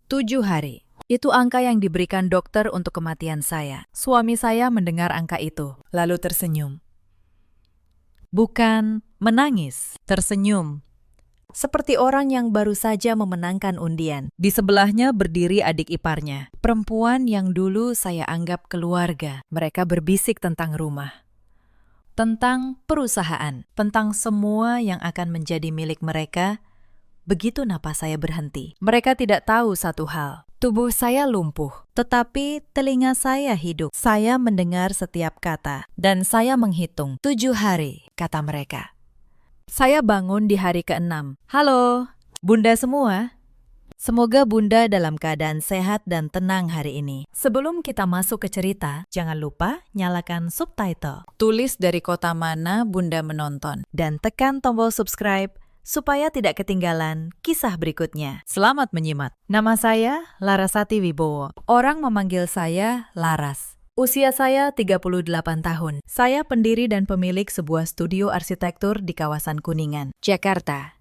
7 hari. Itu angka yang diberikan dokter untuk kematian saya. Suami saya mendengar angka itu, lalu tersenyum. Bukan menangis, tersenyum. Seperti orang yang baru saja memenangkan undian. Di sebelahnya berdiri adik iparnya, perempuan yang dulu saya anggap keluarga. Mereka berbisik tentang rumah, tentang perusahaan, tentang semua yang akan menjadi milik mereka. Begitu napas saya berhenti. Mereka tidak tahu satu hal. Tubuh saya lumpuh, tetapi telinga saya hidup. Saya mendengar setiap kata, dan saya menghitung. 7 hari, kata mereka. Saya bangun di hari ke-6. Halo, Bunda semua. Semoga Bunda dalam keadaan sehat dan tenang hari ini. Sebelum kita masuk ke cerita, jangan lupa nyalakan subtitle. Tulis dari kota mana Bunda menonton, dan tekan tombol subscribe supaya tidak ketinggalan kisah berikutnya. Selamat menyimak. Nama saya Larasati Wibowo. Orang memanggil saya Laras. Usia saya 38 tahun. Saya pendiri dan pemilik sebuah studio arsitektur di kawasan Kuningan, Jakarta.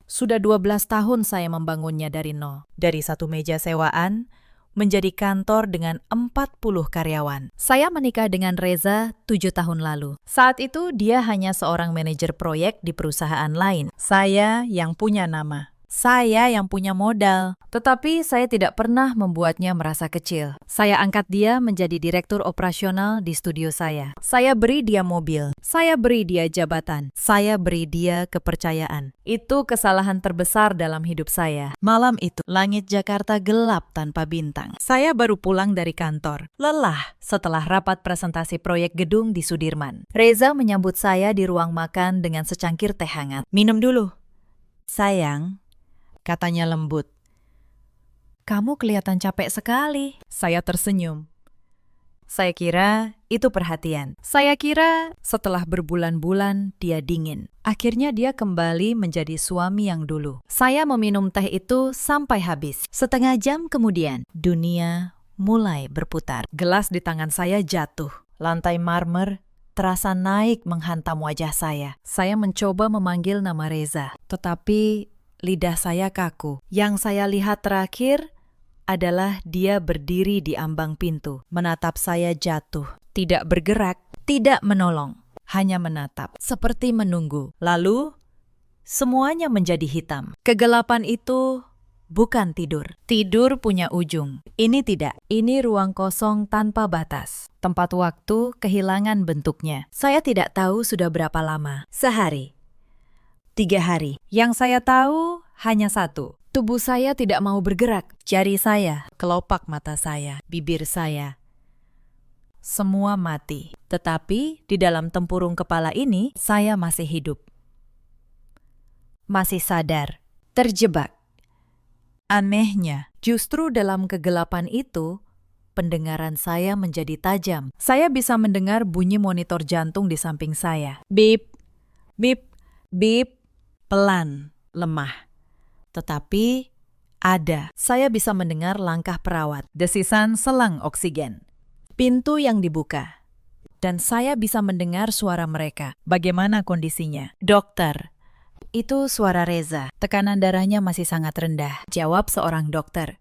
Sudah 12 tahun saya membangunnya dari nol. Dari satu meja sewaan menjadi kantor dengan 40 karyawan. Saya menikah dengan Reza 7 tahun lalu. Saat itu dia hanya seorang manajer proyek di perusahaan lain. Saya yang punya nama. Saya yang punya modal. Tetapi saya tidak pernah membuatnya merasa kecil. Saya angkat dia menjadi direktur operasional di studio saya. Saya beri dia mobil. Saya beri dia jabatan. Saya beri dia kepercayaan. Itu kesalahan terbesar dalam hidup saya. Malam itu, langit Jakarta gelap tanpa bintang. Saya baru pulang dari kantor. Lelah setelah rapat presentasi proyek gedung di Sudirman. Reza menyambut saya di ruang makan dengan secangkir teh hangat. Minum dulu. Sayang, katanya lembut. Kamu kelihatan capek sekali. Saya tersenyum. Saya kira itu perhatian. Saya kira setelah berbulan-bulan dia dingin. Akhirnya dia kembali menjadi suami yang dulu. Saya meminum teh itu sampai habis. Setengah jam kemudian, dunia mulai berputar. Gelas di tangan saya jatuh. Lantai marmer terasa naik menghantam wajah saya. Saya mencoba memanggil nama Reza, tetapi lidah saya kaku. Yang saya lihat terakhir adalah dia berdiri di ambang pintu, menatap saya jatuh, tidak bergerak, tidak menolong, hanya menatap, seperti menunggu. Lalu, semuanya menjadi hitam. Kegelapan itu bukan tidur. Tidur punya ujung. Ini tidak. Ini ruang kosong tanpa batas. Tempat waktu kehilangan bentuknya. Saya tidak tahu sudah berapa lama. Sehari. 3 hari. Yang saya tahu hanya satu. Tubuh saya tidak mau bergerak. Jari saya, kelopak mata saya, bibir saya. Semua mati. Tetapi di dalam tempurung kepala ini, saya masih hidup. Masih sadar. Terjebak. Anehnya, justru dalam kegelapan itu, pendengaran saya menjadi tajam. Saya bisa mendengar bunyi monitor jantung di samping saya. Bip, bip, bip, pelan, lemah. Tetapi ada. Saya bisa mendengar langkah perawat, desisan selang oksigen, pintu yang dibuka. Dan saya bisa mendengar suara mereka. Bagaimana kondisinya? Dokter. Itu suara Reza. Tekanan darahnya masih sangat rendah. Jawab seorang dokter.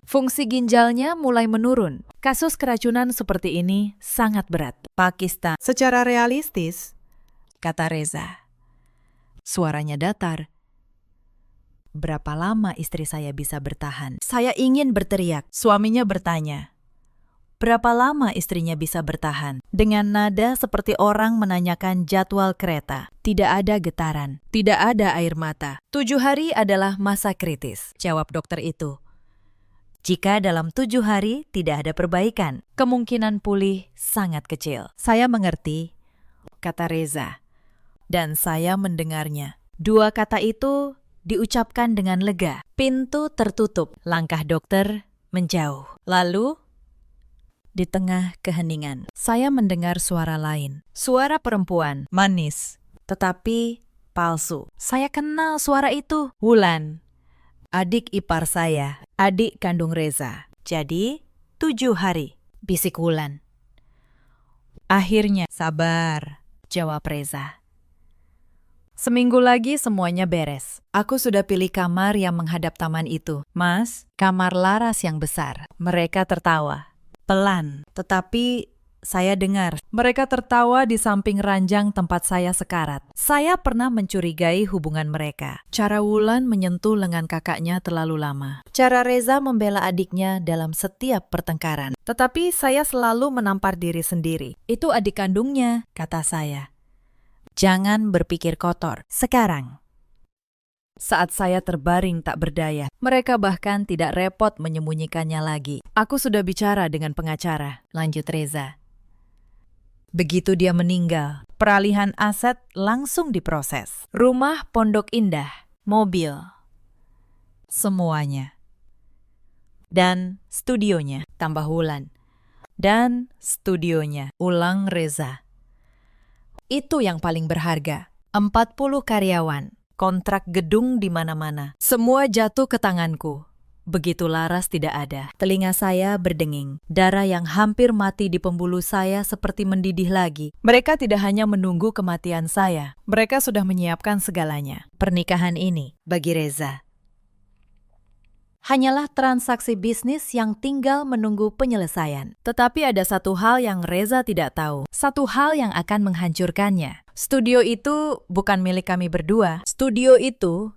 Fungsi ginjalnya mulai menurun. Kasus keracunan seperti ini sangat berat. Pakistan. Secara realistis, kata Reza. Suaranya datar. Berapa lama istri saya bisa bertahan? Saya ingin berteriak. Suaminya bertanya. Berapa lama istrinya bisa bertahan? Dengan nada seperti orang menanyakan jadwal kereta. Tidak ada getaran. Tidak ada air mata. 7 hari adalah masa kritis, jawab dokter itu. Jika dalam 7 hari tidak ada perbaikan, kemungkinan pulih sangat kecil. Saya mengerti, kata Reza. Dan saya mendengarnya. 2 kata itu diucapkan dengan lega. Pintu tertutup. Langkah dokter menjauh. Lalu, di tengah keheningan, saya mendengar suara lain. Suara perempuan, manis, tetapi palsu. Saya kenal suara itu. Wulan, adik ipar saya, adik kandung Reza. Jadi, 7 hari, bisik Wulan. Akhirnya, sabar, jawab Reza. Seminggu lagi semuanya beres. Aku sudah pilih kamar yang menghadap taman itu. Mas, kamar Laras yang besar. Mereka tertawa. Pelan, tetapi saya dengar. Mereka tertawa di samping ranjang tempat saya sekarat. Saya pernah mencurigai hubungan mereka. Cara Wulan menyentuh lengan kakaknya terlalu lama. Cara Reza membela adiknya dalam setiap pertengkaran. Tetapi saya selalu menampar diri sendiri. Itu adik kandungnya, kata saya. Jangan berpikir kotor. Sekarang, saat saya terbaring tak berdaya, mereka bahkan tidak repot menyembunyikannya lagi. Aku sudah bicara dengan pengacara, lanjut Reza. Begitu dia meninggal, peralihan aset langsung diproses. Rumah Pondok Indah, mobil, semuanya. Dan studionya, tambah Wulan. Dan studionya, ulang Reza. Itu yang paling berharga. 40 karyawan, kontrak gedung di mana-mana. Semua jatuh ke tanganku. Begitu Laras tidak ada, telinga saya berdenging. Darah yang hampir mati di pembuluh saya seperti mendidih lagi. Mereka tidak hanya menunggu kematian saya, mereka sudah menyiapkan segalanya. Pernikahan ini, bagi Reza, hanyalah transaksi bisnis yang tinggal menunggu penyelesaian. Tetapi ada satu hal yang Reza tidak tahu. Satu hal yang akan menghancurkannya. Studio itu bukan milik kami berdua. Studio itu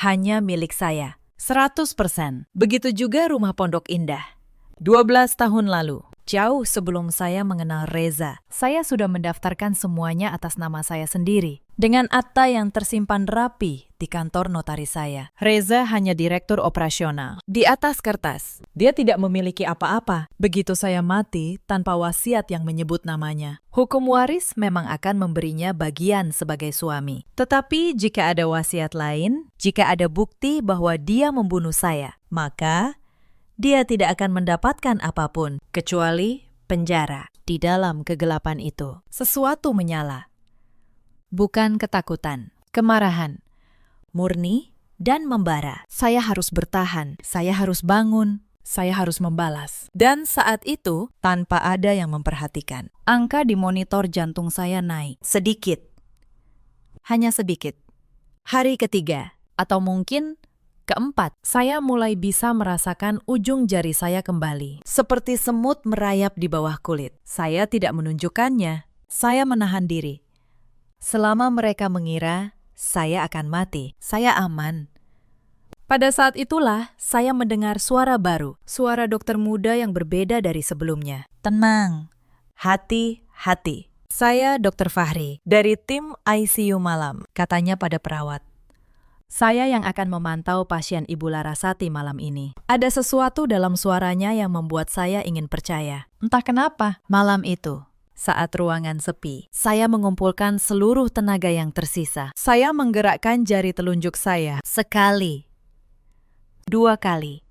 hanya milik saya. 100%. Begitu juga rumah Pondok Indah. 12 tahun lalu, jauh sebelum saya mengenal Reza, saya sudah mendaftarkan semuanya atas nama saya sendiri. Dengan akta yang tersimpan rapi di kantor notaris saya. Reza hanya direktur operasional. Di atas kertas, dia tidak memiliki apa-apa. Begitu saya mati tanpa wasiat yang menyebut namanya. Hukum waris memang akan memberinya bagian sebagai suami. Tetapi jika ada wasiat lain, jika ada bukti bahwa dia membunuh saya, maka dia tidak akan mendapatkan apapun kecuali penjara. Di dalam kegelapan itu, sesuatu menyala. Bukan ketakutan, kemarahan, murni dan membara. Saya harus bertahan, saya harus bangun, saya harus membalas. Dan saat itu, tanpa ada yang memperhatikan, angka di monitor jantung saya naik. Sedikit. Hanya sedikit. Hari ketiga, atau mungkin keempat, saya mulai bisa merasakan ujung jari saya kembali. Seperti semut merayap di bawah kulit. Saya tidak menunjukkannya. Saya menahan diri. Selama mereka mengira saya akan mati, saya aman. Pada saat itulah saya mendengar suara baru, suara dokter muda yang berbeda dari sebelumnya. Tenang, hati-hati. Saya Dr. Fahri dari tim ICU malam, katanya pada perawat. Saya yang akan memantau pasien Ibu Larasati malam ini. Ada sesuatu dalam suaranya yang membuat saya ingin percaya. Entah kenapa, malam itu, saat ruangan sepi, saya mengumpulkan seluruh tenaga yang tersisa. Saya menggerakkan jari telunjuk saya sekali, 2 kali,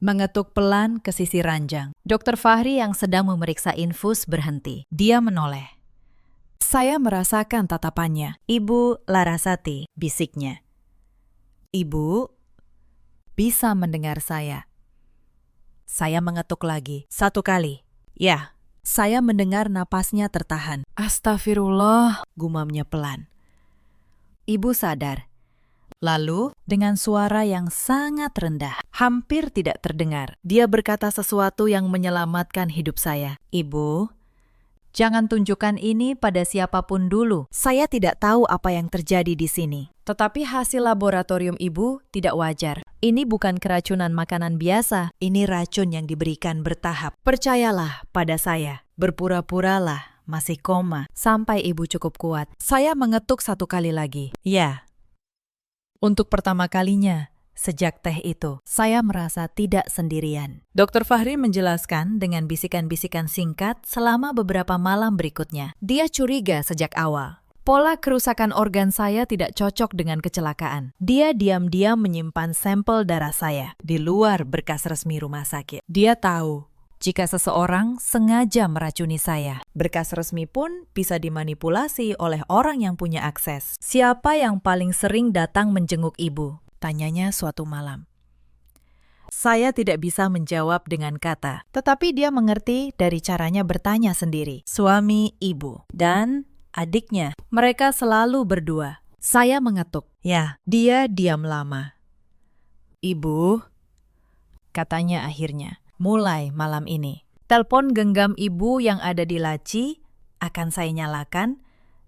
mengetuk pelan ke sisi ranjang. Dr. Fahri yang sedang memeriksa infus berhenti. Dia menoleh. Saya merasakan tatapannya. Ibu Larasati, bisiknya. Ibu bisa mendengar saya. Saya mengetuk lagi, 1 kali. Ya. Saya mendengar napasnya tertahan. Astagfirullah, gumamnya pelan. Ibu sadar. Lalu, dengan suara yang sangat rendah, hampir tidak terdengar, dia berkata sesuatu yang menyelamatkan hidup saya. Ibu, jangan tunjukkan ini pada siapapun dulu. Saya tidak tahu apa yang terjadi di sini. Tetapi hasil laboratorium ibu tidak wajar. Ini bukan keracunan makanan biasa. Ini racun yang diberikan bertahap. Percayalah pada saya. Berpura-puralah masih koma sampai ibu cukup kuat. Saya mengetuk 1 kali lagi. Ya. Untuk pertama kalinya sejak teh itu, saya merasa tidak sendirian. Dr. Fahri menjelaskan dengan bisikan-bisikan singkat selama beberapa malam berikutnya. Dia curiga sejak awal. Pola kerusakan organ saya tidak cocok dengan kecelakaan. Dia diam-diam menyimpan sampel darah saya di luar berkas resmi rumah sakit. Dia tahu jika seseorang sengaja meracuni saya. Berkas resmi pun bisa dimanipulasi oleh orang yang punya akses. Siapa yang paling sering datang menjenguk ibu? Tanyanya suatu malam. Saya tidak bisa menjawab dengan kata, tetapi dia mengerti dari caranya bertanya sendiri. Suami ibu dan adiknya, mereka selalu berdua. Saya mengetuk. Ya, dia diam lama. Ibu, katanya akhirnya, mulai malam ini. Telepon genggam ibu yang ada di laci akan saya nyalakan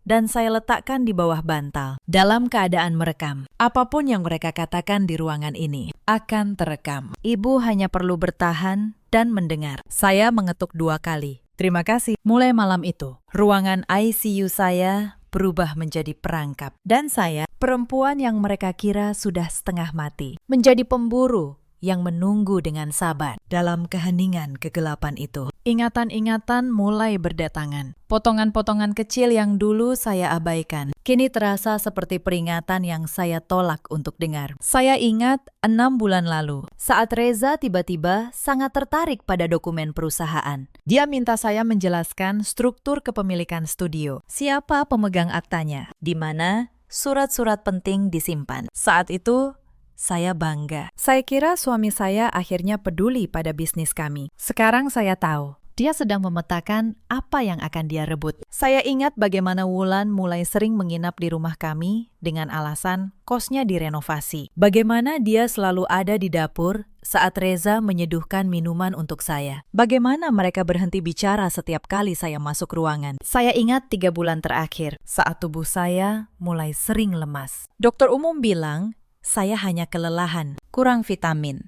dan saya letakkan di bawah bantal dalam keadaan merekam. Apapun yang mereka katakan di ruangan ini akan terekam. Ibu hanya perlu bertahan dan mendengar. Saya mengetuk 2 kali. Terima kasih. Mulai malam itu, ruangan ICU saya berubah menjadi perangkap. Dan saya, perempuan yang mereka kira sudah setengah mati, menjadi pemburu yang menunggu dengan sabar dalam keheningan kegelapan itu. Ingatan-ingatan mulai berdatangan. Potongan-potongan kecil yang dulu saya abaikan, kini terasa seperti peringatan yang saya tolak untuk dengar. Saya ingat 6 bulan lalu, saat Reza tiba-tiba sangat tertarik pada dokumen perusahaan. Dia minta saya menjelaskan struktur kepemilikan studio, siapa pemegang aktanya, di mana surat-surat penting disimpan. Saat itu, saya bangga. Saya kira suami saya akhirnya peduli pada bisnis kami. Sekarang saya tahu, dia sedang memetakan apa yang akan dia rebut. Saya ingat bagaimana Wulan mulai sering menginap di rumah kami dengan alasan kosnya direnovasi. Bagaimana dia selalu ada di dapur saat Reza menyeduhkan minuman untuk saya. Bagaimana mereka berhenti bicara setiap kali saya masuk ruangan. Saya ingat 3 bulan terakhir, saat tubuh saya mulai sering lemas. Dokter umum bilang, saya hanya kelelahan, kurang vitamin.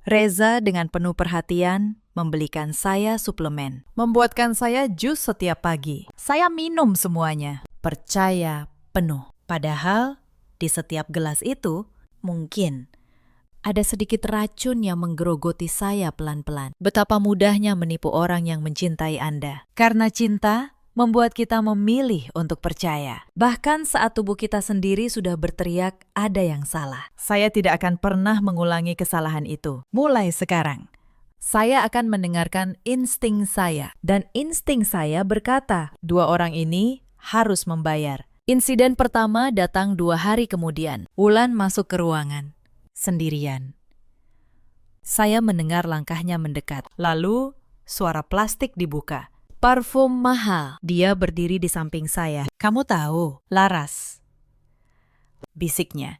Reza dengan penuh perhatian membelikan saya suplemen, membuatkan saya jus setiap pagi. Saya minum semuanya, percaya penuh. Padahal di setiap gelas itu mungkin ada sedikit racun yang menggerogoti saya pelan-pelan. Betapa mudahnya menipu orang yang mencintai Anda. Karena cinta membuat kita memilih untuk percaya. Bahkan saat tubuh kita sendiri sudah berteriak ada yang salah. Saya tidak akan pernah mengulangi kesalahan itu. Mulai sekarang, saya akan mendengarkan insting saya. Dan insting saya berkata, 2 orang ini harus membayar. Insiden pertama datang 2 hari kemudian. Wulan masuk ke ruangan, sendirian. Saya mendengar langkahnya mendekat. Lalu, suara plastik dibuka. Parfum mahal. Dia berdiri di samping saya. Kamu tahu, Laras, bisiknya.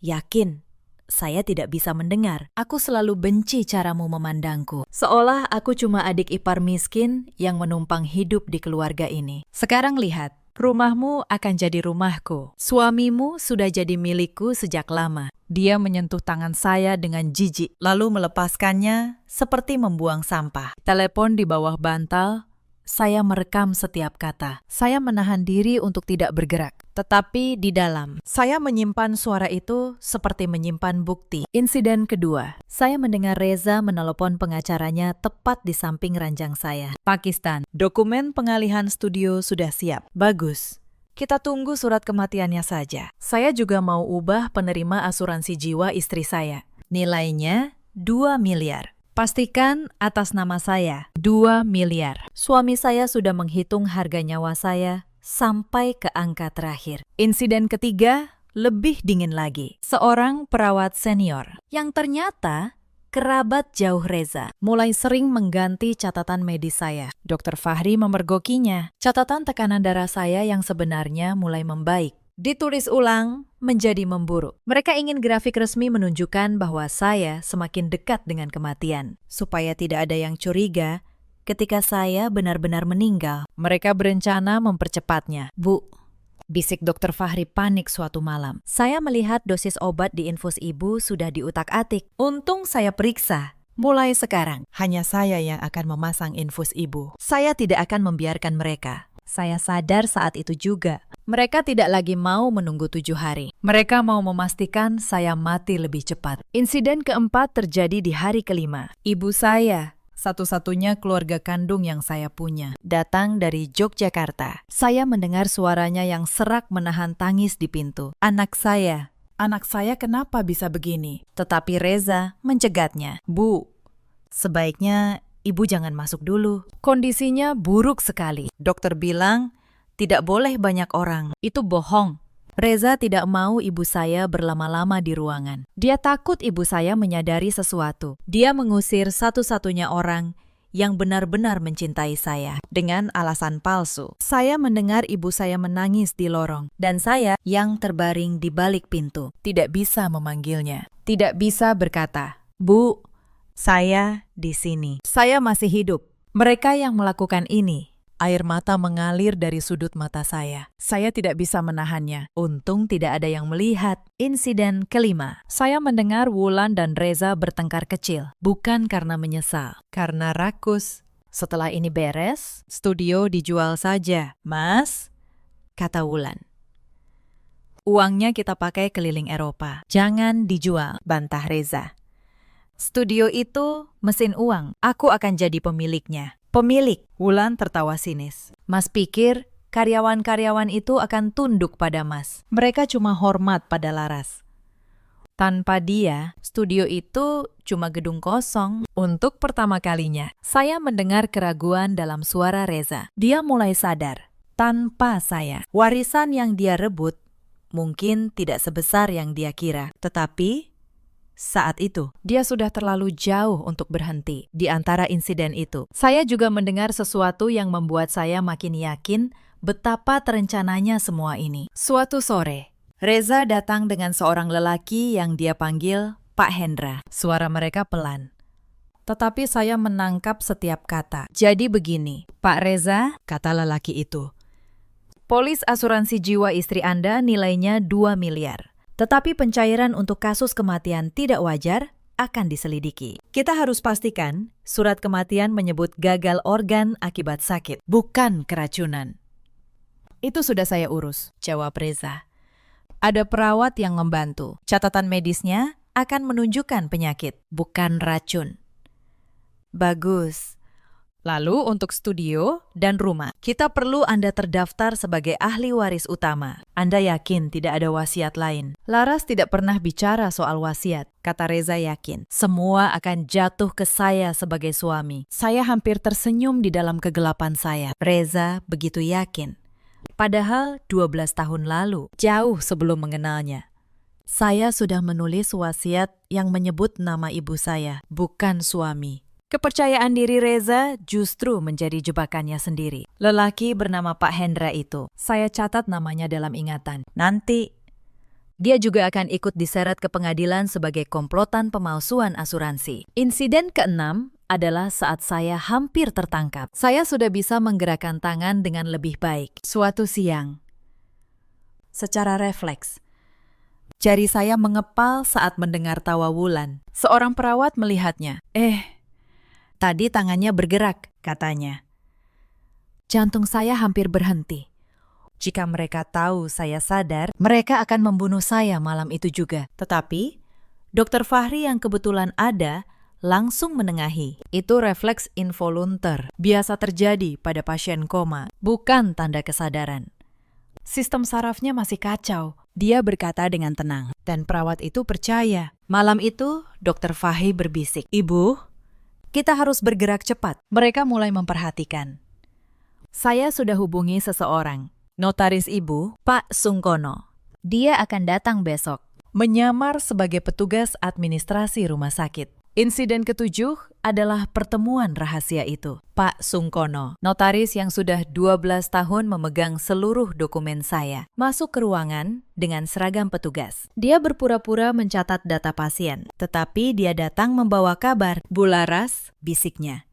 Yakin, saya tidak bisa mendengar. Aku selalu benci caramu memandangku. Seolah aku cuma adik ipar miskin yang menumpang hidup di keluarga ini. Sekarang lihat, rumahmu akan jadi rumahku. Suamimu sudah jadi milikku sejak lama. Dia menyentuh tangan saya dengan jijik, lalu melepaskannya seperti membuang sampah. Telepon di bawah bantal, saya merekam setiap kata. Saya menahan diri untuk tidak bergerak. Tetapi di dalam, saya menyimpan suara itu seperti menyimpan bukti. Insiden kedua, saya mendengar Reza menelepon pengacaranya tepat di samping ranjang saya. Pakistan, dokumen pengalihan studio sudah siap. Bagus. Kita tunggu surat kematiannya saja. Saya juga mau ubah penerima asuransi jiwa istri saya. Nilainya 2 miliar. Pastikan atas nama saya, 2 miliar. Suami saya sudah menghitung harga nyawa saya sampai ke angka terakhir. Insiden ketiga lebih dingin lagi. Seorang perawat senior yang ternyata kerabat jauh Reza mulai sering mengganti catatan medis saya. Dokter Fahri memergokinya. Catatan tekanan darah saya yang sebenarnya mulai membaik ditulis ulang menjadi memburuk. Mereka ingin grafik resmi menunjukkan bahwa saya semakin dekat dengan kematian, supaya tidak ada yang curiga ketika saya benar-benar meninggal. Mereka berencana mempercepatnya. Bu, bisik Dokter Fahri panik suatu malam. Saya melihat dosis obat di infus ibu sudah diutak-atik. Untung saya periksa. Mulai sekarang, hanya saya yang akan memasang infus ibu. Saya tidak akan membiarkan mereka. Saya sadar saat itu juga. Mereka tidak lagi mau menunggu 7 hari. Mereka mau memastikan saya mati lebih cepat. Insiden keempat terjadi di hari kelima. Ibu saya, satu-satunya keluarga kandung yang saya punya, datang dari Yogyakarta. Saya mendengar suaranya yang serak menahan tangis di pintu. Anak saya kenapa bisa begini? Tetapi Reza mencegatnya. Bu, sebaiknya ibu jangan masuk dulu. Kondisinya buruk sekali. Dokter bilang, tidak boleh banyak orang. Itu bohong. Reza tidak mau ibu saya berlama-lama di ruangan. Dia takut ibu saya menyadari sesuatu. Dia mengusir satu-satunya orang yang benar-benar mencintai saya dengan alasan palsu. Saya mendengar ibu saya menangis di lorong dan saya yang terbaring di balik pintu tidak bisa memanggilnya. Tidak bisa berkata, "Bu, saya di sini. Saya masih hidup." Mereka yang melakukan ini, air mata mengalir dari sudut mata saya. Saya tidak bisa menahannya. Untung tidak ada yang melihat. Insiden kelima. Saya mendengar Wulan dan Reza bertengkar kecil. Bukan karena menyesal, karena rakus. Setelah ini beres, studio dijual saja. Mas, kata Wulan. Uangnya kita pakai keliling Eropa. Jangan dijual, bantah Reza. Studio itu mesin uang. Aku akan jadi pemiliknya. Pemilik, Wulan tertawa sinis. Mas pikir karyawan-karyawan itu akan tunduk pada Mas. Mereka cuma hormat pada Laras. Tanpa dia, studio itu cuma gedung kosong. Untuk pertama kalinya, saya mendengar keraguan dalam suara Reza. Dia mulai sadar, tanpa saya, warisan yang dia rebut mungkin tidak sebesar yang dia kira. Tetapi saat itu, dia sudah terlalu jauh untuk berhenti. Di antara insiden itu, saya juga mendengar sesuatu yang membuat saya makin yakin betapa terencananya semua ini. Suatu sore, Reza datang dengan seorang lelaki yang dia panggil Pak Hendra. Suara mereka pelan. Tetapi saya menangkap setiap kata. Jadi begini, Pak Reza, kata lelaki itu. Polis asuransi jiwa istri Anda nilainya 2 miliar. Tetapi pencairan untuk kasus kematian tidak wajar akan diselidiki. Kita harus pastikan surat kematian menyebut gagal organ akibat sakit, bukan keracunan. Itu sudah saya urus, jawab Reza. Ada perawat yang membantu. Catatan medisnya akan menunjukkan penyakit, bukan racun. Bagus. Lalu untuk studio dan rumah, kita perlu Anda terdaftar sebagai ahli waris utama. Anda yakin tidak ada wasiat lain? Laras tidak pernah bicara soal wasiat, kata Reza yakin. Semua akan jatuh ke saya sebagai suami. Saya hampir tersenyum di dalam kegelapan saya. Reza begitu yakin. Padahal 12 tahun lalu, jauh sebelum mengenalnya, saya sudah menulis wasiat yang menyebut nama ibu saya, bukan suami. Kepercayaan diri Reza justru menjadi jebakannya sendiri. Lelaki bernama Pak Hendra itu, saya catat namanya dalam ingatan. Nanti, dia juga akan ikut diseret ke pengadilan sebagai komplotan pemalsuan asuransi. Insiden keenam adalah saat saya hampir tertangkap. Saya sudah bisa menggerakkan tangan dengan lebih baik. Suatu siang, secara refleks, jari saya mengepal saat mendengar tawa Wulan. Seorang perawat melihatnya. Tadi tangannya bergerak, katanya. Jantung saya hampir berhenti. Jika mereka tahu saya sadar, mereka akan membunuh saya malam itu juga. Tetapi, Dr. Fahri yang kebetulan ada langsung menengahi. Itu refleks involunter, biasa terjadi pada pasien koma, bukan tanda kesadaran. Sistem sarafnya masih kacau. Dia berkata dengan tenang, dan perawat itu percaya. Malam itu, Dr. Fahri berbisik, "Ibu, kita harus bergerak cepat." Mereka mulai memperhatikan. Saya sudah hubungi seseorang, notaris ibu, Pak Sungkono. Dia akan datang besok, menyamar sebagai petugas administrasi rumah sakit. Insiden ketujuh adalah pertemuan rahasia itu. Pak Sungkono, notaris yang sudah 12 tahun memegang seluruh dokumen saya, masuk ke ruangan dengan seragam petugas. Dia berpura-pura mencatat data pasien, tetapi dia datang membawa kabar. "Bu Laras," bisiknya.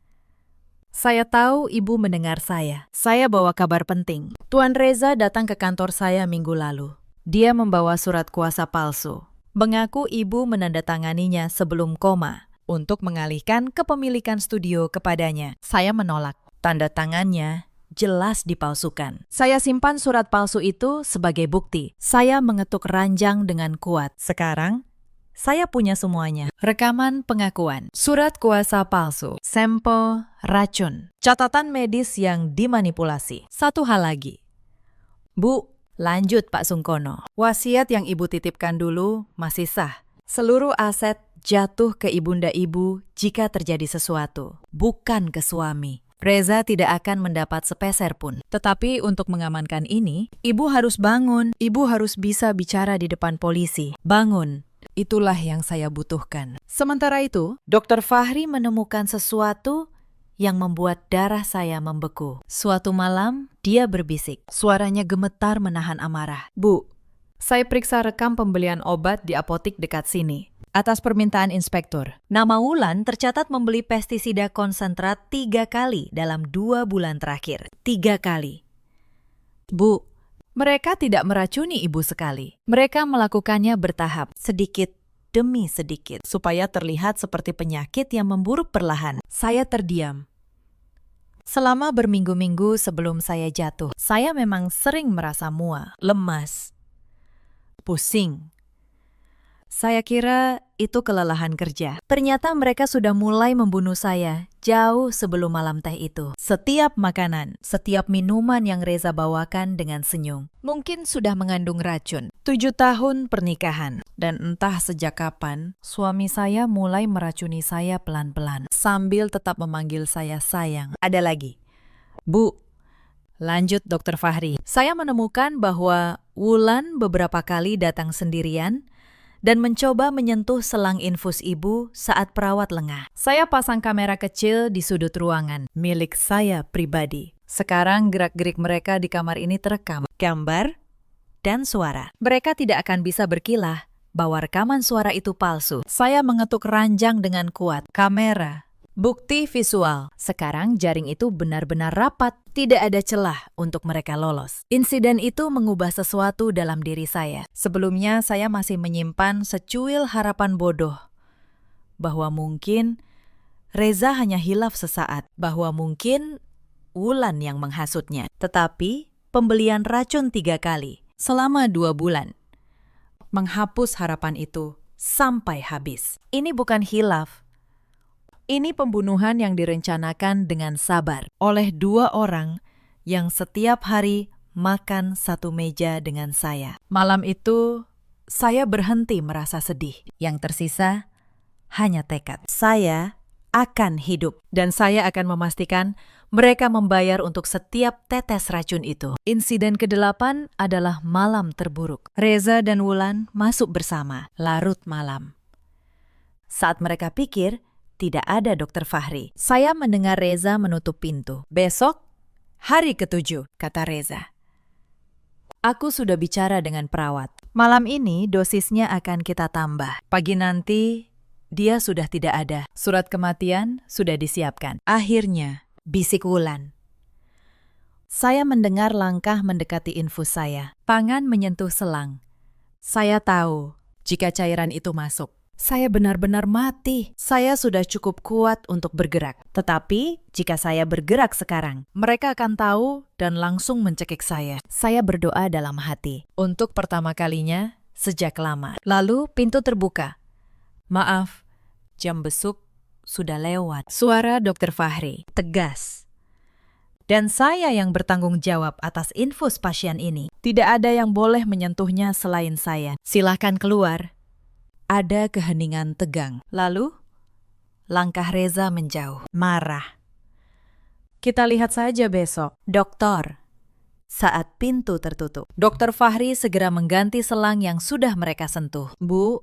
"Saya tahu ibu mendengar saya. Saya bawa kabar penting. Tuan Reza datang ke kantor saya minggu lalu. Dia membawa surat kuasa palsu. Mengaku ibu menandatanganinya sebelum koma untuk mengalihkan kepemilikan studio kepadanya. Saya menolak. Tanda tangannya jelas dipalsukan. Saya simpan surat palsu itu sebagai bukti. Saya mengetuk ranjang dengan kuat. Sekarang, saya punya semuanya. Rekaman pengakuan, surat kuasa palsu, sampel racun, catatan medis yang dimanipulasi. Satu hal lagi. Bu, lanjut Pak Sungkono. Wasiat yang ibu titipkan dulu masih sah. Seluruh aset jatuh ke ibunda ibu jika terjadi sesuatu, bukan ke suami. Reza tidak akan mendapat sepeser pun. Tetapi untuk mengamankan ini, ibu harus bangun. Ibu harus bisa bicara di depan polisi. Bangun. Itulah yang saya butuhkan. Sementara itu, Dr. Fahri menemukan sesuatu yang membuat darah saya membeku. Suatu malam, dia berbisik. Suaranya gemetar menahan amarah. "Bu, saya periksa rekam pembelian obat di apotik dekat sini. Atas permintaan inspektur. Nama Wulan tercatat membeli pestisida konsentrat 3 kali dalam 2 bulan terakhir. 3 kali. Bu, mereka tidak meracuni ibu sekali. Mereka melakukannya bertahap, sedikit demi sedikit, supaya terlihat seperti penyakit yang memburuk perlahan." Saya terdiam. Selama berminggu-minggu sebelum saya jatuh, saya memang sering merasa mual, lemas, pusing. Saya kira itu kelelahan kerja. Ternyata mereka sudah mulai membunuh saya jauh sebelum malam teh itu. Setiap makanan, setiap minuman yang Reza bawakan dengan senyum, mungkin sudah mengandung racun. 7 tahun pernikahan, dan entah sejak kapan, suami saya mulai meracuni saya pelan-pelan, sambil tetap memanggil saya sayang. Ada lagi. "Bu," lanjut Dr. Fahri, "saya menemukan bahwa Wulan beberapa kali datang sendirian dan mencoba menyentuh selang infus ibu saat perawat lengah. Saya pasang kamera kecil di sudut ruangan, milik saya pribadi. Sekarang gerak-gerik mereka di kamar ini terekam, gambar dan suara. Mereka tidak akan bisa berkilah bahwa rekaman suara itu palsu. Saya mengetuk ranjang dengan kuat. Kamera. Bukti visual. Sekarang jaring itu benar-benar rapat. Tidak ada celah untuk mereka lolos. Insiden itu mengubah sesuatu dalam diri saya. Sebelumnya saya masih menyimpan secuil harapan bodoh. Bahwa mungkin Reza hanya hilaf sesaat. Bahwa mungkin Wulan yang menghasutnya. Tetapi pembelian racun 3 kali selama 2 bulan menghapus harapan itu sampai habis. Ini bukan hilaf. Ini pembunuhan yang direncanakan dengan sabar oleh 2 orang yang setiap hari makan satu meja dengan saya. Malam itu, saya berhenti merasa sedih. Yang tersisa hanya tekad. Saya akan hidup, dan saya akan memastikan mereka membayar untuk setiap tetes racun itu. Insiden ke-8 adalah malam terburuk. Reza dan Wulan masuk bersama, larut malam. Saat mereka pikir tidak ada Dr. Fahri, saya mendengar Reza menutup pintu. "Besok, hari ke-7, kata Reza. "Aku sudah bicara dengan perawat. Malam ini dosisnya akan kita tambah. Pagi nanti, dia sudah tidak ada. Surat kematian sudah disiapkan." Akhirnya, bisik Wulan. Saya mendengar langkah mendekati infus saya. Tangan menyentuh selang. Saya tahu jika cairan itu masuk, saya benar-benar mati. Saya sudah cukup kuat untuk bergerak. Tetapi, jika saya bergerak sekarang, mereka akan tahu dan langsung mencekik saya. Saya berdoa dalam hati. Untuk pertama kalinya, sejak lama. Lalu, pintu terbuka. "Maaf, jam besuk sudah lewat." Suara Dr. Fahri, tegas. "Dan saya yang bertanggung jawab atas infus pasien ini. Tidak ada yang boleh menyentuhnya selain saya. Silakan keluar." Ada keheningan tegang. Lalu, langkah Reza menjauh, marah. "Kita lihat saja besok, dokter." Saat pintu tertutup, Dr. Fahri segera mengganti selang yang sudah mereka sentuh. "Bu,"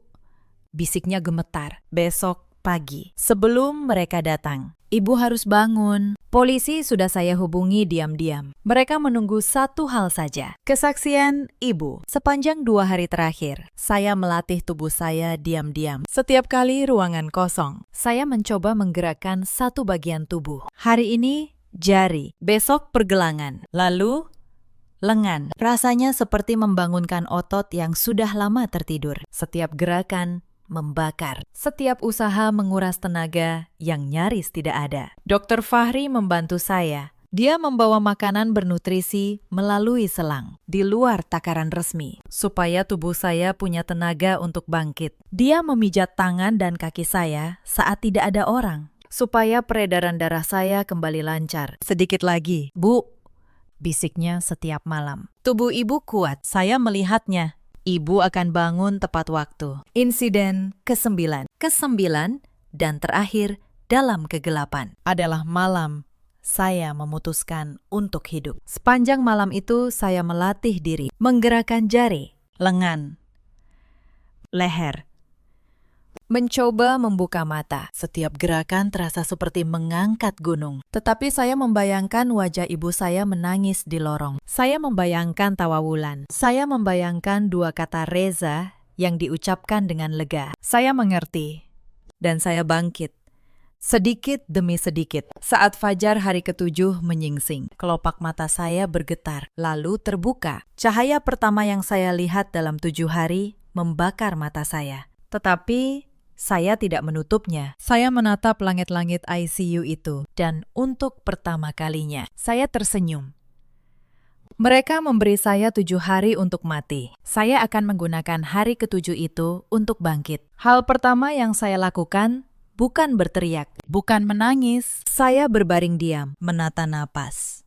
bisiknya gemetar, "besok pagi, sebelum mereka datang, Ibu harus bangun." Polisi sudah saya hubungi diam-diam. Mereka menunggu satu hal saja, kesaksian Ibu. Sepanjang 2 hari terakhir, saya melatih tubuh saya diam-diam. Setiap kali ruangan kosong, saya mencoba menggerakkan satu bagian tubuh. Hari ini, jari. Besok pergelangan. Lalu, lengan. Rasanya seperti membangunkan otot yang sudah lama tertidur. Setiap gerakan membakar. Setiap usaha menguras tenaga yang nyaris tidak ada. Dr. Fahri membantu saya. Dia membawa makanan bernutrisi melalui selang, di luar takaran resmi, supaya tubuh saya punya tenaga untuk bangkit. Dia memijat tangan dan kaki saya saat tidak ada orang, supaya peredaran darah saya kembali lancar. "Sedikit lagi, Bu," bisiknya setiap malam. Tubuh ibu kuat, saya melihatnya. Ibu akan bangun tepat waktu. Insiden ke-9. Ke-9 dan terakhir dalam kegelapan adalah malam saya memutuskan untuk hidup. Sepanjang malam itu saya melatih diri, menggerakkan jari, lengan, leher, mencoba membuka mata. Setiap gerakan terasa seperti mengangkat gunung. Tetapi saya membayangkan wajah ibu saya menangis di lorong. Saya membayangkan tawa Wulan. Saya membayangkan dua kata Reza yang diucapkan dengan lega. Saya mengerti. Dan saya bangkit. Sedikit demi sedikit. Saat fajar hari ke-7 menyingsing, kelopak mata saya bergetar, lalu terbuka. Cahaya pertama yang saya lihat dalam 7 hari membakar mata saya. Tetapi saya tidak menutupnya. Saya menatap langit-langit ICU itu, dan untuk pertama kalinya, saya tersenyum. Mereka memberi saya 7 hari untuk mati. Saya akan menggunakan hari ke-7 itu untuk bangkit. Hal pertama yang saya lakukan bukan berteriak, bukan menangis. Saya berbaring diam, menata napas,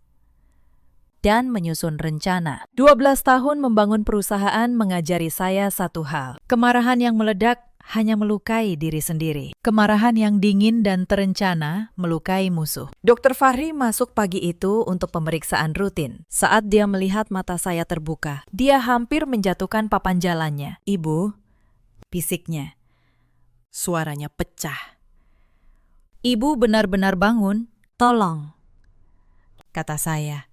dan menyusun rencana. 12 tahun membangun perusahaan mengajari saya satu hal. Kemarahan yang meledak hanya melukai diri sendiri. Kemarahan yang dingin dan terencana melukai musuh. Dr. Fahri masuk pagi itu untuk pemeriksaan rutin. Saat dia melihat mata saya terbuka, dia hampir menjatuhkan papan jalannya. "Ibu," bisiknya. Suaranya pecah. "Ibu benar-benar bangun? Tolong," kata saya.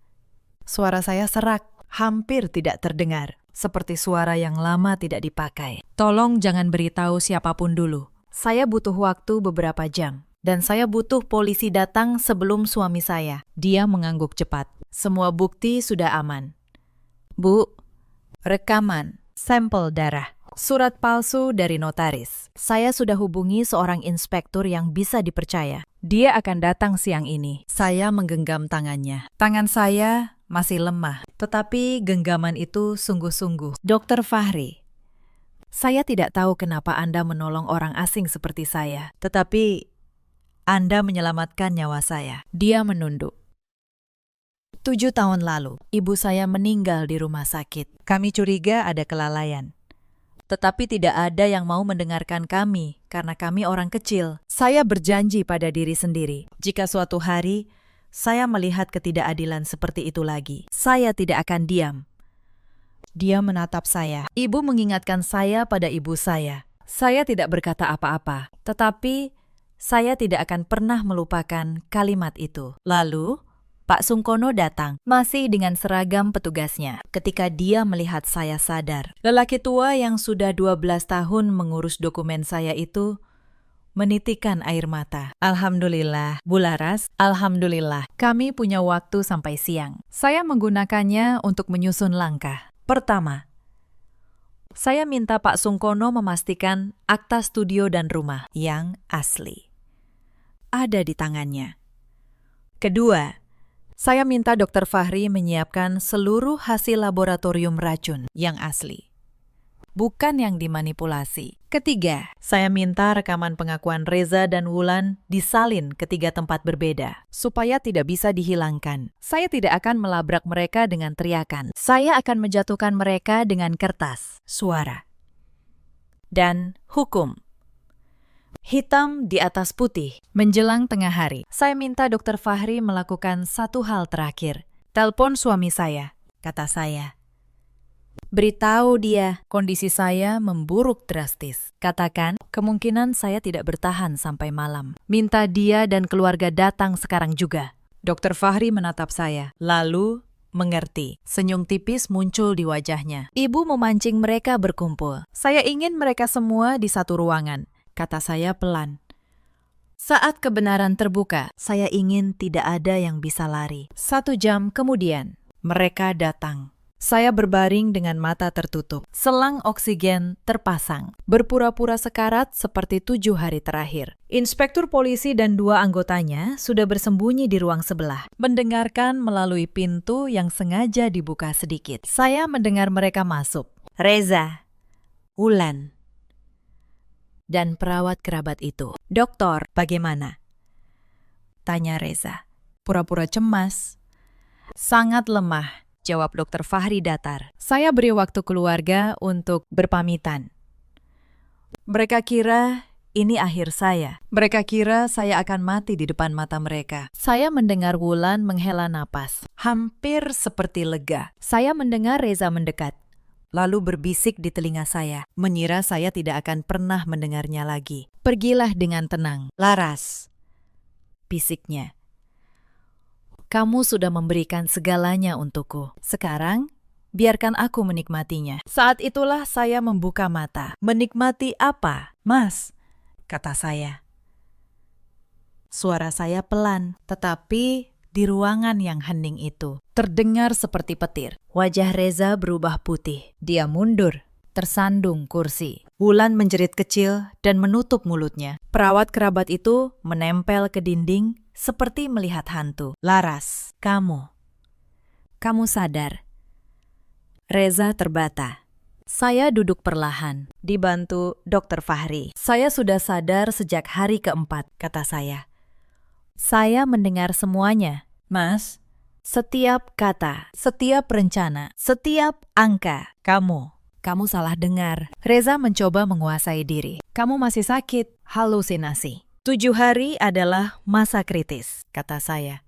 Suara saya serak, hampir tidak terdengar. Seperti suara yang lama tidak dipakai. "Tolong jangan beritahu siapapun dulu. Saya butuh waktu beberapa jam. Dan saya butuh polisi datang sebelum suami saya." Dia mengangguk cepat. "Semua bukti sudah aman. Bu, rekaman, sampel darah, surat palsu dari notaris. Saya sudah hubungi seorang inspektur yang bisa dipercaya. Dia akan datang siang ini." Saya menggenggam tangannya. Tangan saya masih lemah, tetapi genggaman itu sungguh-sungguh. "Dr. Fahri, saya tidak tahu kenapa Anda menolong orang asing seperti saya, tetapi Anda menyelamatkan nyawa saya." Dia menunduk. 7 tahun lalu, ibu saya meninggal di rumah sakit. Kami curiga ada kelalaian. Tetapi tidak ada yang mau mendengarkan kami karena kami orang kecil. Saya berjanji pada diri sendiri, jika suatu hari saya melihat ketidakadilan seperti itu lagi, saya tidak akan diam. Dia menatap saya. Ibu mengingatkan saya pada ibu saya. Saya tidak berkata apa-apa, tetapi saya tidak akan pernah melupakan kalimat itu. Lalu, Pak Sungkono datang, masih dengan seragam petugasnya. Ketika dia melihat saya sadar, lelaki tua yang sudah 12 tahun mengurus dokumen saya itu menitikan air mata. "Alhamdulillah, Bu Laras, alhamdulillah. Kami punya waktu sampai siang." Saya menggunakannya untuk menyusun langkah. Pertama, saya minta Pak Sungkono memastikan akta studio dan rumah yang asli ada di tangannya. Kedua, saya minta Dr. Fahri menyiapkan seluruh hasil laboratorium racun yang asli, bukan yang dimanipulasi. Ketiga, saya minta rekaman pengakuan Reza dan Wulan disalin ke 3 tempat berbeda, supaya tidak bisa dihilangkan. Saya tidak akan melabrak mereka dengan teriakan. Saya akan menjatuhkan mereka dengan kertas, suara, dan hukum. Hitam di atas putih. Menjelang tengah hari, saya minta Dr. Fahri melakukan satu hal terakhir. "Telepon suami saya," kata saya. "Beritahu dia kondisi saya memburuk drastis. Katakan kemungkinan saya tidak bertahan sampai malam. Minta dia dan keluarga datang sekarang juga." Dr. Fahri menatap saya, lalu mengerti. Senyum tipis muncul di wajahnya. "Ibu memancing mereka berkumpul. Saya ingin mereka semua di satu ruangan," kata saya pelan. Saat kebenaran terbuka, saya ingin tidak ada yang bisa lari. 1 jam kemudian, mereka datang. Saya berbaring dengan mata tertutup. Selang oksigen terpasang. Berpura-pura sekarat seperti 7 hari terakhir. Inspektur polisi dan 2 anggotanya sudah bersembunyi di ruang sebelah, mendengarkan melalui pintu yang sengaja dibuka sedikit. Saya mendengar mereka masuk. Reza, Wulan, dan perawat kerabat itu. "Dokter, bagaimana?" tanya Reza. Pura-pura cemas. "Sangat lemah," jawab Dr. Fahri datar. Saya beri waktu keluarga untuk berpamitan. Mereka kira ini akhir saya. Mereka kira saya akan mati di depan mata mereka. Saya mendengar Wulan menghela napas, hampir seperti lega. Saya mendengar Reza mendekat. lalu berbisik di telinga saya, mengira saya tidak akan pernah mendengarnya lagi. Pergilah dengan tenang, Laras, bisiknya. Kamu sudah memberikan segalanya untukku. Sekarang, biarkan aku menikmatinya. Saat itulah saya membuka mata. Menikmati apa, Mas? Kata saya. Suara saya pelan, tetapi di ruangan yang hening itu terdengar seperti petir. Wajah Reza berubah putih. Dia mundur, tersandung kursi. Wulan menjerit kecil dan menutup mulutnya. Perawat kerabat itu menempel ke dinding seperti melihat hantu. Laras, kamu sadar. Reza terbata. Saya duduk perlahan, dibantu Dr. Fahri. Saya sudah sadar sejak hari keempat, kata saya. Saya mendengar semuanya, Mas. Setiap kata, setiap rencana, setiap angka. Kamu salah dengar. Reza mencoba menguasai diri. Kamu masih sakit, halusinasi. 7 hari adalah masa kritis, kata saya.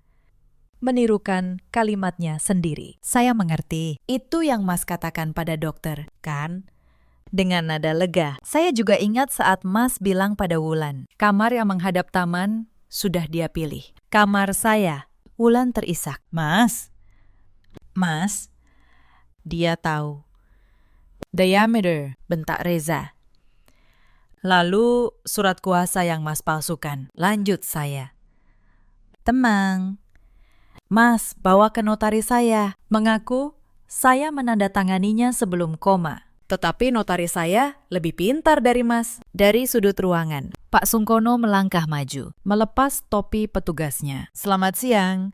Menirukan kalimatnya sendiri. Saya mengerti. Itu yang Mas katakan pada dokter, kan? Dengan nada lega. Saya juga ingat saat Mas bilang pada Wulan, kamar yang menghadap taman sudah dia pilih. Kamar saya. Wulan terisak. Mas, dia tahu. Diameter, bentak Reza. Lalu surat kuasa yang Mas palsukan. Lanjut saya. Tenang. Mas, bawa ke notaris saya. Mengaku saya menandatanganinya sebelum koma. Tetapi notaris saya lebih pintar dari Mas. Dari sudut ruangan, Pak Sungkono melangkah maju, melepas topi petugasnya. Selamat siang,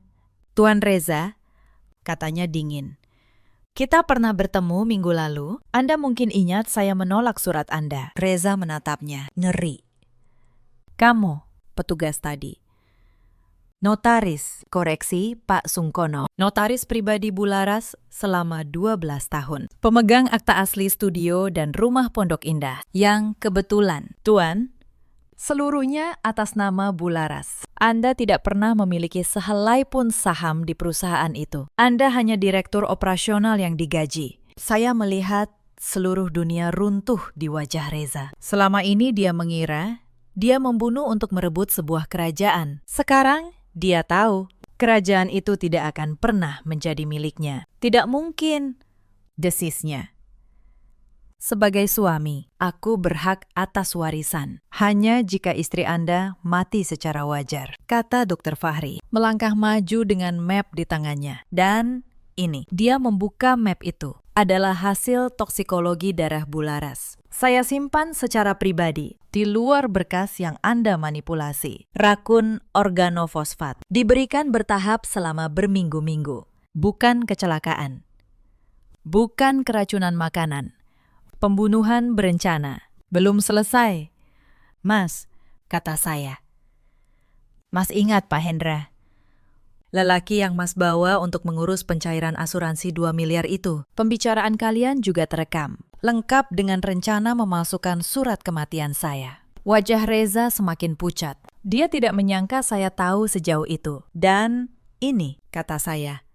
Tuan Reza, katanya dingin. Kita pernah bertemu minggu lalu. Anda mungkin ingat saya menolak surat Anda. Reza menatapnya, ngeri. Kamu, petugas tadi. Notaris, koreksi Pak Sungkono. Notaris pribadi Bularas selama 12 tahun. Pemegang akta asli studio dan rumah Pondok Indah. Yang kebetulan, Tuan, seluruhnya atas nama Bularas. Anda tidak pernah memiliki sehelai pun saham di perusahaan itu. Anda hanya direktur operasional yang digaji. Saya melihat seluruh dunia runtuh di wajah Reza. Selama ini dia mengira dia membunuh untuk merebut sebuah kerajaan. Sekarang dia tahu kerajaan itu tidak akan pernah menjadi miliknya. Tidak mungkin, desisnya. Sebagai suami, aku berhak atas warisan. Hanya jika istri Anda mati secara wajar, kata Dr. Fahri. Melangkah maju dengan map di tangannya. Dan ini, dia membuka map itu. Adalah hasil toksikologi darah Bularas. Saya simpan secara pribadi, di luar berkas yang Anda manipulasi. Rakun organofosfat. Diberikan bertahap selama berminggu-minggu. Bukan kecelakaan. Bukan keracunan makanan. Pembunuhan berencana. Belum selesai. Mas, kata saya. Mas ingat Pak Hendra. Lelaki yang Mas bawa untuk mengurus pencairan asuransi 2 miliar itu. Pembicaraan kalian juga terekam. Lengkap dengan rencana memalsukan surat kematian saya. Wajah Reza semakin pucat. Dia tidak menyangka saya tahu sejauh itu. Dan ini, kata saya.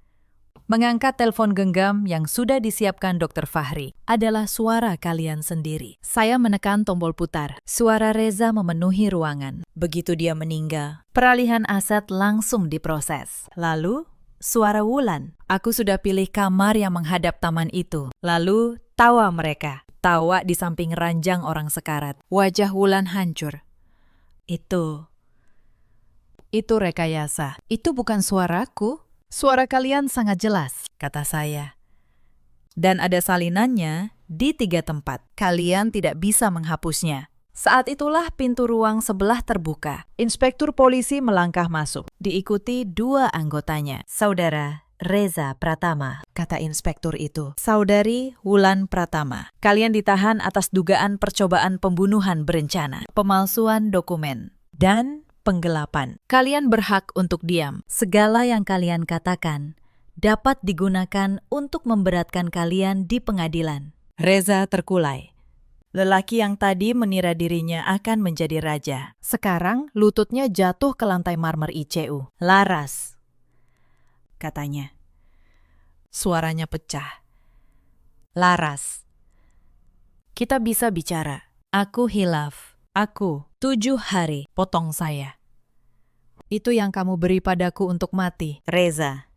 Mengangkat telepon genggam yang sudah disiapkan Dr. Fahri adalah suara kalian sendiri. Saya menekan tombol putar. Suara Reza memenuhi ruangan. Begitu dia meninggal, peralihan aset langsung diproses. Lalu, suara Wulan. Aku sudah pilih kamar yang menghadap taman itu. Lalu, tawa mereka. Tawa di samping ranjang orang sekarat. Wajah Wulan hancur. Itu rekayasa. Itu bukan suaraku. Suara kalian sangat jelas, kata saya. Dan ada salinannya di 3 tempat. Kalian tidak bisa menghapusnya. Saat itulah pintu ruang sebelah terbuka. Inspektur polisi melangkah masuk, diikuti 2 anggotanya. Saudara Reza Pratama, kata inspektur itu. Saudari Wulan Pratama, kalian ditahan atas dugaan percobaan pembunuhan berencana, pemalsuan dokumen, dan penggelapan. Kalian berhak untuk diam. Segala yang kalian katakan dapat digunakan untuk memberatkan kalian di pengadilan. Reza terkulai. Lelaki yang tadi menira dirinya akan menjadi raja. Sekarang lututnya jatuh ke lantai marmer ICU. Laras, katanya. Suaranya pecah. Laras. Kita bisa bicara. Aku hilaf. Aku 7 hari. Potong saya. Itu yang kamu beri padaku untuk mati, Reza.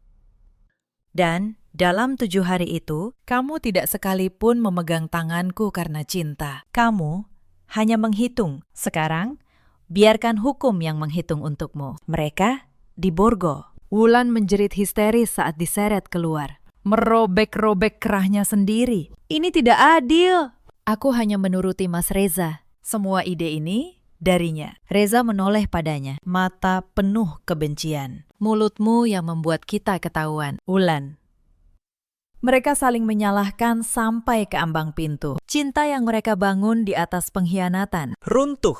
Dan dalam 7 hari itu, kamu tidak sekalipun memegang tanganku karena cinta. Kamu hanya menghitung. Sekarang, biarkan hukum yang menghitung untukmu. Mereka di Borgo. Wulan menjerit histeris saat diseret keluar. Merobek-robek kerahnya sendiri. Ini tidak adil. Aku hanya menuruti Mas Reza. Semua ide ini darinya. Reza menoleh padanya, mata penuh kebencian. Mulutmu yang membuat kita ketahuan, Wulan. Mereka saling menyalahkan sampai ke ambang pintu. Cinta yang mereka bangun di atas pengkhianatan runtuh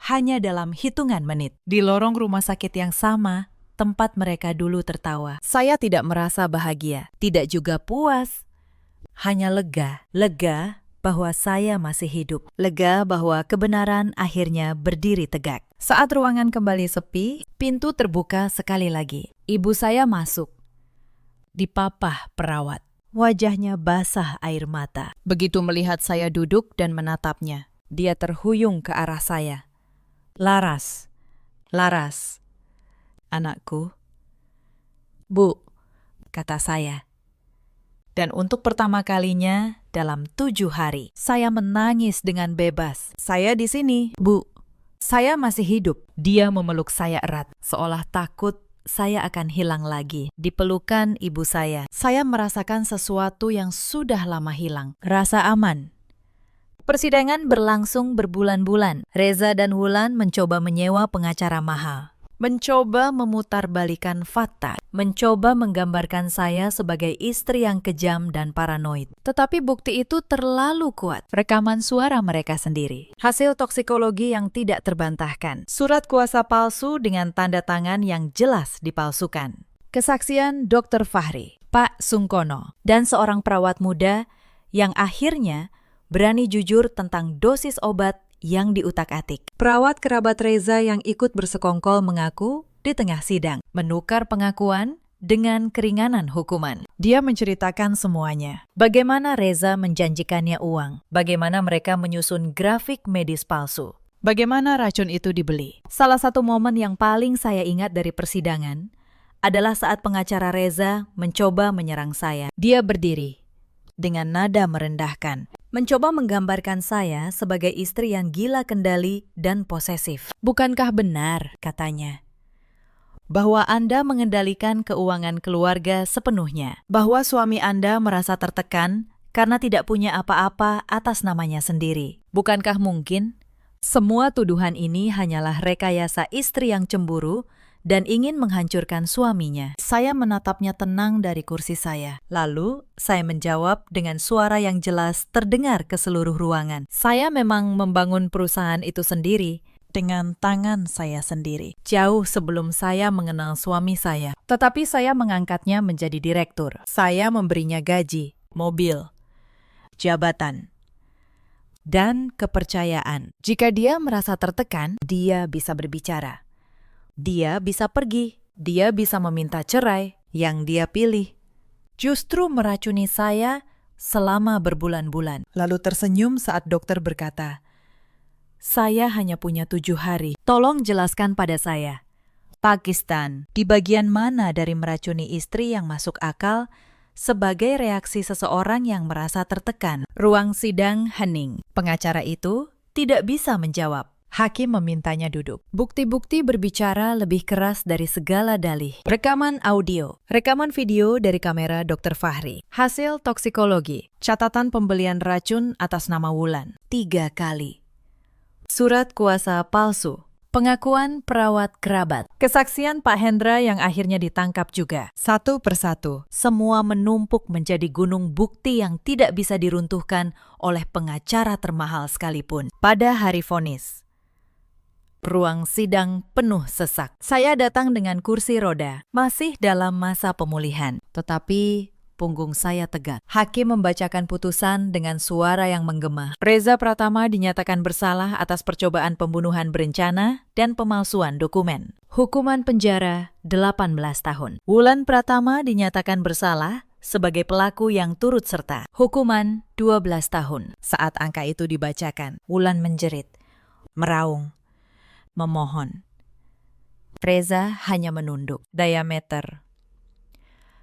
hanya dalam hitungan menit. Di lorong rumah sakit yang sama, tempat mereka dulu tertawa. Saya tidak merasa bahagia, tidak juga puas. Hanya lega. Lega bahwa saya masih hidup. Lega bahwa kebenaran akhirnya berdiri tegak. Saat ruangan kembali sepi, pintu terbuka sekali lagi. Ibu saya masuk. Dipapah perawat. Wajahnya basah air mata. Begitu melihat saya duduk dan menatapnya, dia terhuyung ke arah saya. Laras, Laras, anakku. Bu, kata saya. Dan untuk pertama kalinya dalam 7 hari, saya menangis dengan bebas. Saya di sini, Bu. Saya masih hidup. Dia memeluk saya erat, seolah takut saya akan hilang lagi. Di pelukan ibu saya merasakan sesuatu yang sudah lama hilang. Rasa aman. Persidangan berlangsung berbulan-bulan. Reza dan Wulan mencoba menyewa pengacara mahal. Mencoba memutarbalikkan fakta. Mencoba menggambarkan saya sebagai istri yang kejam dan paranoid. Tetapi bukti itu terlalu kuat. Rekaman suara mereka sendiri. Hasil toksikologi yang tidak terbantahkan. Surat kuasa palsu dengan tanda tangan yang jelas dipalsukan. Kesaksian Dr. Fahri, Pak Sungkono, dan seorang perawat muda yang akhirnya berani jujur tentang dosis obat yang diutak-atik. Perawat kerabat Reza yang ikut bersekongkol mengaku di tengah sidang, menukar pengakuan dengan keringanan hukuman. Dia menceritakan semuanya. Bagaimana Reza menjanjikannya uang, bagaimana mereka menyusun grafik medis palsu, bagaimana racun itu dibeli. Salah satu momen yang paling saya ingat dari persidangan adalah saat pengacara Reza mencoba menyerang saya. Dia berdiri dengan nada merendahkan, mencoba menggambarkan saya sebagai istri yang gila kendali dan posesif. Bukankah benar, katanya, bahwa Anda mengendalikan keuangan keluarga sepenuhnya? Bahwa suami Anda merasa tertekan karena tidak punya apa-apa atas namanya sendiri? Bukankah mungkin semua tuduhan ini hanyalah rekayasa istri yang cemburu dan ingin menghancurkan suaminya? Saya menatapnya tenang dari kursi saya. Lalu, saya menjawab dengan suara yang jelas terdengar ke seluruh ruangan. Saya memang membangun perusahaan itu sendiri, dengan tangan saya sendiri. Jauh sebelum saya mengenal suami saya. Tetapi saya mengangkatnya menjadi direktur. Saya memberinya gaji, mobil, jabatan, dan kepercayaan. Jika dia merasa tertekan, dia bisa berbicara. Dia bisa pergi, dia bisa meminta cerai, yang dia pilih justru meracuni saya selama berbulan-bulan. Lalu tersenyum saat dokter berkata, "Saya hanya punya 7 hari. Tolong jelaskan pada saya, Pakistan, di bagian mana dari meracuni istri yang masuk akal sebagai reaksi seseorang yang merasa tertekan?" Ruang sidang hening. Pengacara itu tidak bisa menjawab. Hakim memintanya duduk. Bukti-bukti berbicara lebih keras dari segala dalih. Rekaman audio, rekaman video dari kamera Dr. Fahri. Hasil toksikologi, catatan pembelian racun atas nama Wulan 3 kali. Surat kuasa palsu, pengakuan perawat kerabat, kesaksian Pak Hendra yang akhirnya ditangkap juga. Satu persatu, semua menumpuk menjadi gunung bukti yang tidak bisa diruntuhkan oleh pengacara termahal sekalipun. Pada hari vonis, ruang sidang penuh sesak. Saya datang dengan kursi roda, masih dalam masa pemulihan. Tetapi punggung saya tegak. Hakim membacakan putusan dengan suara yang menggema. Reza Pratama dinyatakan bersalah atas percobaan pembunuhan berencana dan pemalsuan dokumen. Hukuman penjara 18 tahun. Wulan Pratama dinyatakan bersalah sebagai pelaku yang turut serta. Hukuman 12 tahun. Saat angka itu dibacakan, Wulan menjerit, meraung, memohon. Reza hanya menunduk. Diameter.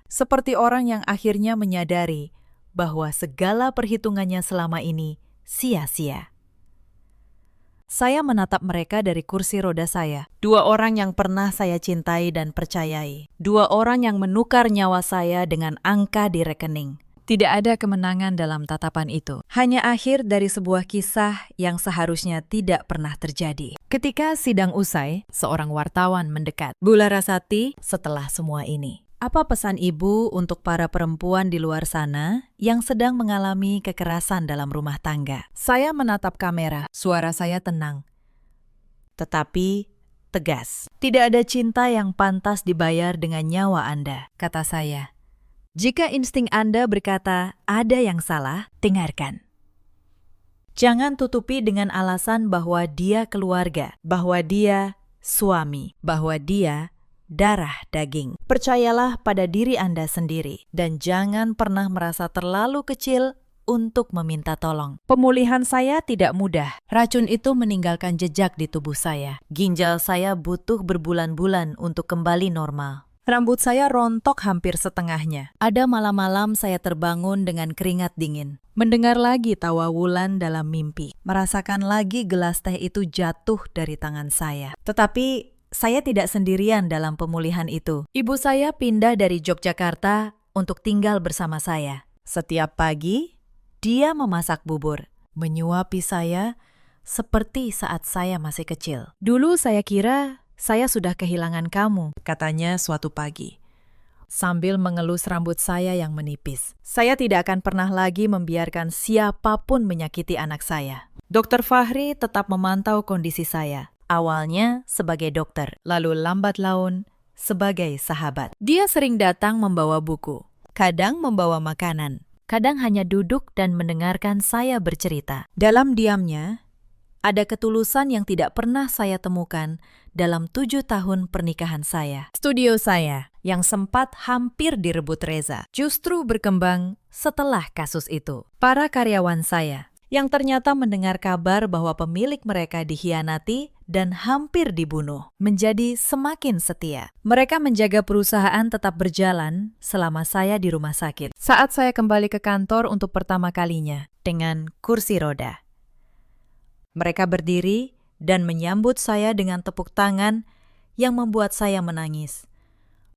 Seperti orang yang akhirnya menyadari bahwa segala perhitungannya selama ini sia-sia. Saya menatap mereka dari kursi roda saya. Dua orang yang pernah saya cintai dan percayai. Dua orang yang menukar nyawa saya dengan angka di rekening. Tidak ada kemenangan dalam tatapan itu. Hanya akhir dari sebuah kisah yang seharusnya tidak pernah terjadi. Ketika sidang usai, seorang wartawan mendekat. Bu Larasati, setelah semua ini, apa pesan Ibu untuk para perempuan di luar sana yang sedang mengalami kekerasan dalam rumah tangga? Saya menatap kamera, suara saya tenang, tetapi tegas. Tidak ada cinta yang pantas dibayar dengan nyawa Anda, kata saya. Jika insting Anda berkata ada yang salah, dengarkan. Jangan tutupi dengan alasan bahwa dia keluarga, bahwa dia suami, bahwa dia darah daging. Percayalah pada diri Anda sendiri dan jangan pernah merasa terlalu kecil untuk meminta tolong. Pemulihan saya tidak mudah. Racun itu meninggalkan jejak di tubuh saya. Ginjal saya butuh berbulan-bulan untuk kembali normal. Rambut saya rontok hampir setengahnya. Ada malam-malam saya terbangun dengan keringat dingin. Mendengar lagi tawa Wulan dalam mimpi. Merasakan lagi gelas teh itu jatuh dari tangan saya. Tetapi saya tidak sendirian dalam pemulihan itu. Ibu saya pindah dari Yogyakarta untuk tinggal bersama saya. Setiap pagi, dia memasak bubur, menyuapi saya seperti saat saya masih kecil. Dulu saya kira saya sudah kehilangan kamu, katanya suatu pagi. Sambil mengelus rambut saya yang menipis. Saya tidak akan pernah lagi membiarkan siapapun menyakiti anak saya. Dokter Fahri tetap memantau kondisi saya. Awalnya sebagai dokter, lalu lambat laun sebagai sahabat. Dia sering datang membawa buku, kadang membawa makanan, kadang hanya duduk dan mendengarkan saya bercerita. Dalam diamnya, ada ketulusan yang tidak pernah saya temukan dalam 7 tahun pernikahan saya. Studio saya, yang sempat hampir direbut Reza, justru berkembang setelah kasus itu. Para karyawan saya, yang ternyata mendengar kabar bahwa pemilik mereka dikhianati dan hampir dibunuh, menjadi semakin setia. Mereka menjaga perusahaan tetap berjalan selama saya di rumah sakit. Saat saya kembali ke kantor untuk pertama kalinya, dengan kursi roda, mereka berdiri dan menyambut saya dengan tepuk tangan yang membuat saya menangis.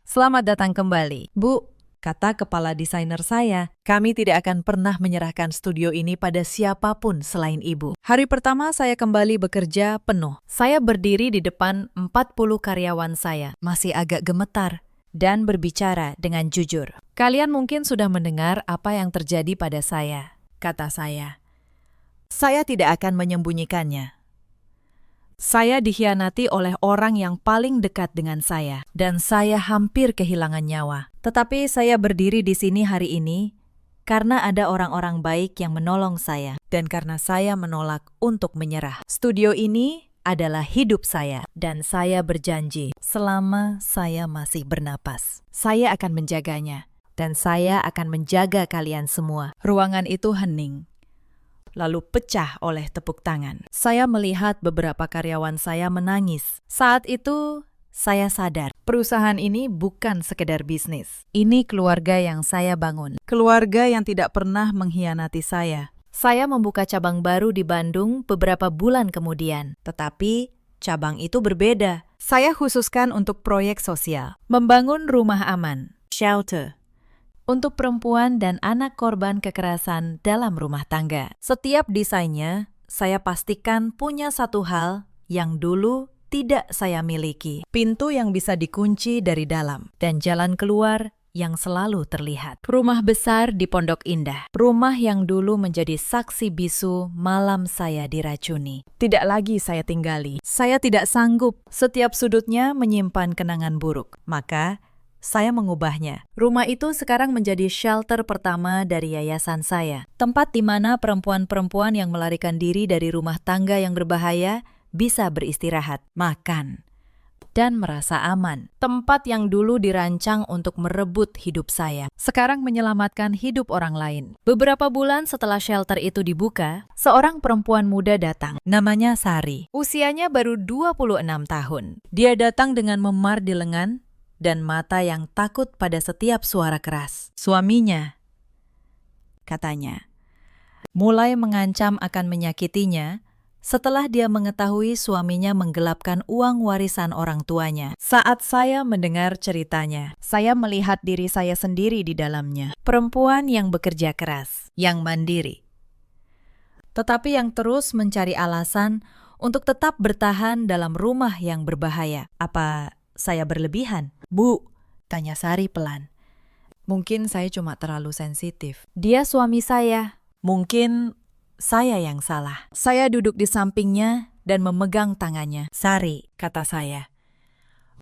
Selamat datang kembali, Bu, kata kepala desainer saya. Kami tidak akan pernah menyerahkan studio ini pada siapapun selain Ibu. Hari pertama saya kembali bekerja penuh. Saya berdiri di depan 40 karyawan saya, masih agak gemetar, dan berbicara dengan jujur. Kalian mungkin sudah mendengar apa yang terjadi pada saya, kata saya. Saya tidak akan menyembunyikannya. Saya dikhianati oleh orang yang paling dekat dengan saya, dan saya hampir kehilangan nyawa. Tetapi saya berdiri di sini hari ini karena ada orang-orang baik yang menolong saya, dan karena saya menolak untuk menyerah. Studio ini adalah hidup saya, dan saya berjanji selama saya masih bernapas, saya akan menjaganya, dan saya akan menjaga kalian semua. Ruangan itu hening, lalu pecah oleh tepuk tangan. Saya melihat beberapa karyawan saya menangis. Saat itu, saya sadar perusahaan ini bukan sekedar bisnis. Ini keluarga yang saya bangun. Keluarga yang tidak pernah mengkhianati saya. Saya membuka cabang baru di Bandung beberapa bulan kemudian. Tetapi, cabang itu berbeda. Saya khususkan untuk proyek sosial. Membangun rumah aman, shelter, untuk perempuan dan anak korban kekerasan dalam rumah tangga. Setiap desainnya, saya pastikan punya satu hal yang dulu tidak saya miliki. Pintu yang bisa dikunci dari dalam, dan jalan keluar yang selalu terlihat. Rumah besar di Pondok Indah. Rumah yang dulu menjadi saksi bisu malam saya diracuni. Tidak lagi saya tinggali. Saya tidak sanggup. Setiap sudutnya menyimpan kenangan buruk. Maka, saya mengubahnya. Rumah itu sekarang menjadi shelter pertama dari yayasan saya. Tempat di mana perempuan-perempuan yang melarikan diri dari rumah tangga yang berbahaya bisa beristirahat, makan, dan merasa aman. Tempat yang dulu dirancang untuk merebut hidup saya, sekarang menyelamatkan hidup orang lain. Beberapa bulan setelah shelter itu dibuka, seorang perempuan muda datang. Namanya Sari. Usianya baru 26 tahun. Dia datang dengan memar di lengan dan mata yang takut pada setiap suara keras. Suaminya, katanya, mulai mengancam akan menyakitinya setelah dia mengetahui suaminya menggelapkan uang warisan orang tuanya. Saat saya mendengar ceritanya, saya melihat diri saya sendiri di dalamnya. Perempuan yang bekerja keras, yang mandiri, tetapi yang terus mencari alasan untuk tetap bertahan dalam rumah yang berbahaya. Apa saya berlebihan? Bu, tanya Sari pelan. Mungkin saya cuma terlalu sensitif. Dia suami saya. Mungkin saya yang salah. Saya duduk di sampingnya dan memegang tangannya. Sari, kata saya.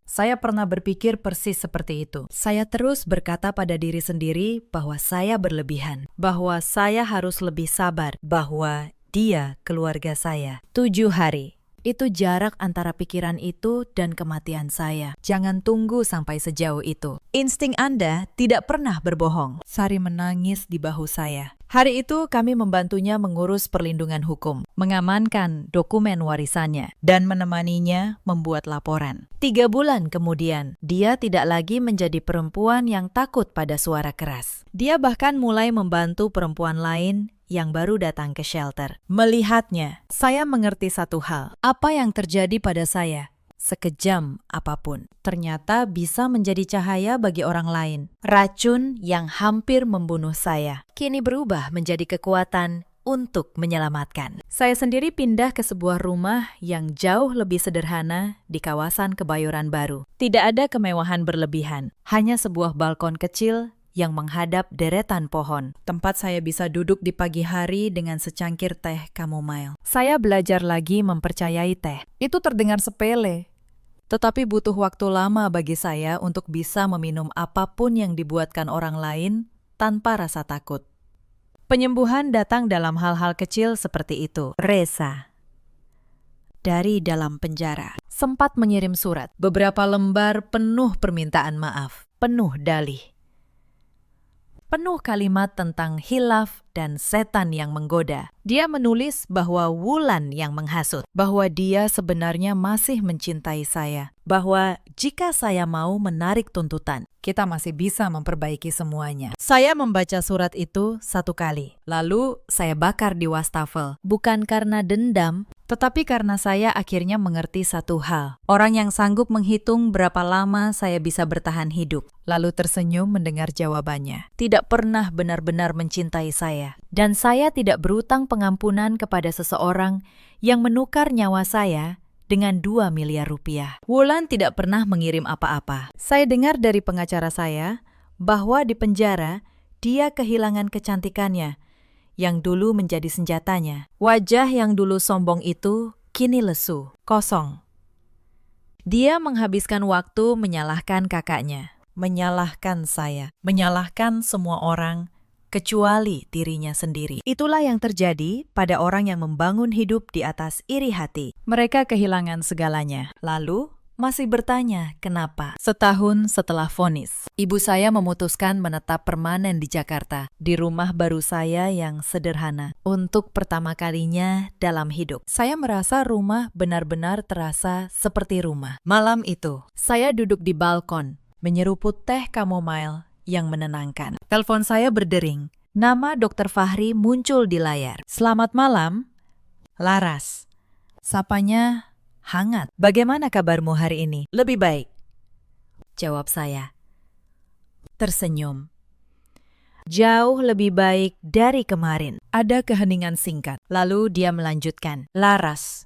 Saya pernah berpikir persis seperti itu. Saya terus berkata pada diri sendiri bahwa saya berlebihan, bahwa saya harus lebih sabar, bahwa dia keluarga saya. 7 hari. Itu jarak antara pikiran itu dan kematian saya. Jangan tunggu sampai sejauh itu. Insting Anda tidak pernah berbohong. Sari menangis di bahu saya. Hari itu kami membantunya mengurus perlindungan hukum, mengamankan dokumen warisannya, dan menemaninya membuat laporan. 3 bulan kemudian, dia tidak lagi menjadi perempuan yang takut pada suara keras. Dia bahkan mulai membantu perempuan lain yang baru datang ke shelter. Melihatnya, saya mengerti satu hal. Apa yang terjadi pada saya, sekejam apapun, ternyata bisa menjadi cahaya bagi orang lain. Racun yang hampir membunuh saya kini berubah menjadi kekuatan untuk menyelamatkan. Saya sendiri pindah ke sebuah rumah yang jauh lebih sederhana di kawasan Kebayoran Baru. Tidak ada kemewahan berlebihan, hanya sebuah balkon kecil yang menghadap deretan pohon. Tempat saya bisa duduk di pagi hari dengan secangkir teh chamomile. Saya belajar lagi mempercayai teh. Itu terdengar sepele, tetapi butuh waktu lama bagi saya untuk bisa meminum apapun yang dibuatkan orang lain tanpa rasa takut. Penyembuhan datang dalam hal-hal kecil seperti itu. Reza, dari dalam penjara, sempat mengirim surat. Beberapa lembar penuh permintaan maaf, penuh dalih, penuh kalimat tentang hilaf dan setan yang menggoda. Dia menulis bahwa Wulan yang menghasut, bahwa dia sebenarnya masih mencintai saya, bahwa jika saya mau menarik tuntutan, kita masih bisa memperbaiki semuanya. Saya membaca surat itu 1 kali, lalu saya bakar di wastafel. Bukan karena dendam, tetapi karena saya akhirnya mengerti satu hal. Orang yang sanggup menghitung berapa lama saya bisa bertahan hidup, lalu tersenyum mendengar jawabannya, tidak pernah benar-benar mencintai saya. Dan saya tidak berutang pengampunan kepada seseorang yang menukar nyawa saya dengan 2 miliar rupiah. Wulan tidak pernah mengirim apa-apa. Saya dengar dari pengacara saya bahwa di penjara dia kehilangan kecantikannya yang dulu menjadi senjatanya. Wajah yang dulu sombong itu kini lesu, kosong. Dia menghabiskan waktu menyalahkan kakaknya, menyalahkan saya, menyalahkan semua orang, kecuali dirinya sendiri. Itulah yang terjadi pada orang yang membangun hidup di atas iri hati. Mereka kehilangan segalanya, lalu masih bertanya kenapa. Setahun setelah vonis, ibu saya memutuskan menetap permanen di Jakarta, di rumah baru saya yang sederhana. Untuk pertama kalinya dalam hidup, saya merasa rumah benar-benar terasa seperti rumah. Malam itu, saya duduk di balkon, menyeruput teh chamomile yang menenangkan. Telepon saya berdering. Nama Dr. Fahri muncul di layar. Selamat malam, Laras. Sapanya hangat. Bagaimana kabarmu hari ini? Lebih baik, jawab saya. Tersenyum. Jauh lebih baik dari kemarin. Ada keheningan singkat. Lalu dia melanjutkan. Laras,